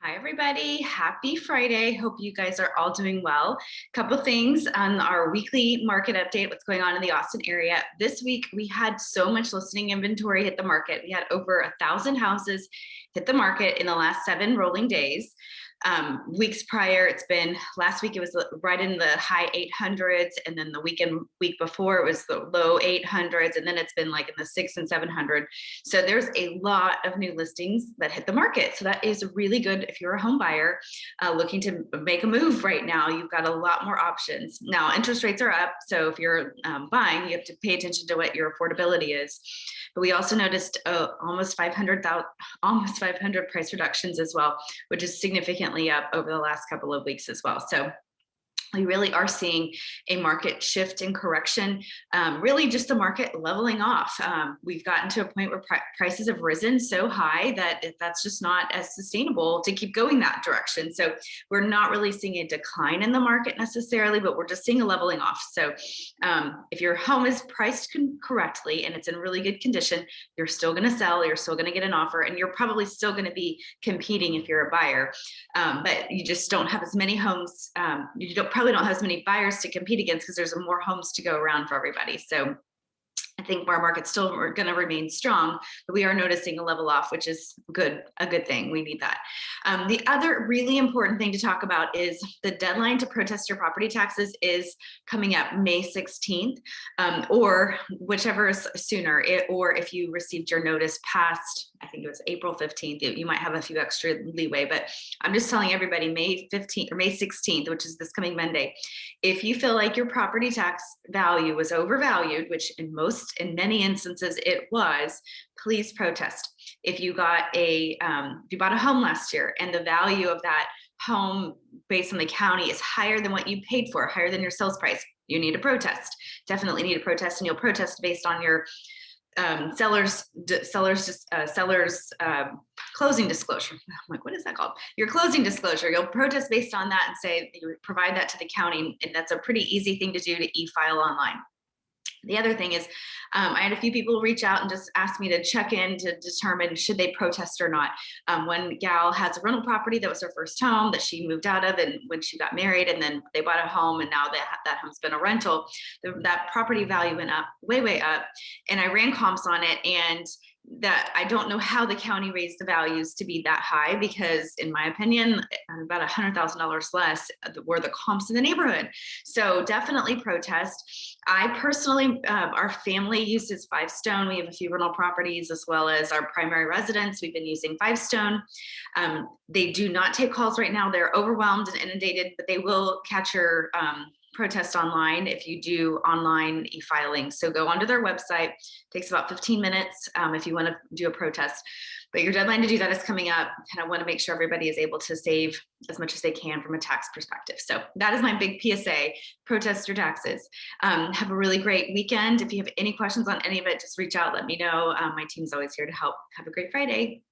Hi, everybody. Happy Friday. Hope you guys are all doing well. Couple things on our weekly market update, what's going on in the Austin area. This week, we had so much listing inventory hit the market. We had over 1,000 houses hit the market in the last 7 rolling days. Weeks prior, it's been last week, it was right in the high 800s. And then the week before, it was the low 800s. And then it's been like in the 600 and 700. So there's a lot of new listings that hit the market. So that is really good if you're a home buyer looking to make a move right now. You've got a lot more options. Now, interest rates are up. So if you're buying, you have to pay attention to what your affordability is. But we also noticed almost 500 price reductions as well, which is significantly up over the last couple of weeks as well. So we really are seeing a market shift and correction, really just the market leveling off. We've gotten to a point where prices have risen so high that that's just not as sustainable to keep going that direction. So we're not really seeing a decline in the market necessarily, but we're just seeing a leveling off. So if your home is priced correctly and it's in really good condition, you're still going to sell, you're still going to get an offer, and you're probably still going to be competing if you're a buyer. But you just don't have as many homes. Probably don't have as many buyers to compete against because there's more homes to go around for everybody. So I think our market's still going to remain strong, but we are noticing a level off, which is a good thing. We need that. The other really important thing to talk about is the deadline to protest your property taxes is coming up May 16th, or whichever is sooner, or if you received your notice past, I think it was April 15th, you might have a few extra leeway, but I'm just telling everybody May 15th or May 16th, which is this coming Monday. If you feel like your property tax value was overvalued, which in many instances it was, please protest. If you bought a home last year and the value of that home based on the county is higher than what you paid for, higher than your sales price, you need to protest. Definitely need to protest, and you'll protest based on your seller's closing disclosure. I'm like, what is that called? Your closing disclosure. You'll protest based on that and say you provide that to the county, and that's a pretty easy thing to do to e-file online. The other thing is, I had a few people reach out and just ask me to check in to determine should they protest or not. One gal has a rental property that was her first home that she moved out of, and when she got married, and then they bought a home, and now that home's been a rental. That property value went up, way up, and I ran comps on it, and that I don't know how the county raised the values to be that high, because in my opinion, about $100,000 less were the comps in the neighborhood. So definitely protest. I personally, our family uses 5-stone. We have a few rental properties as well as our primary residence. We've been using 5-stone. They do not take calls right now. They're overwhelmed and inundated, but they will catch your protest online if you do online e-filing. So go onto their website. It takes about 15 minutes if you want to do a protest. But your deadline to do that is coming up, and I want to make sure everybody is able to save as much as they can from a tax perspective. So that is my big PSA: protest your taxes. Have a really great weekend. If you have any questions on any of it, just reach out, let me know. My team's always here to help. Have a great Friday.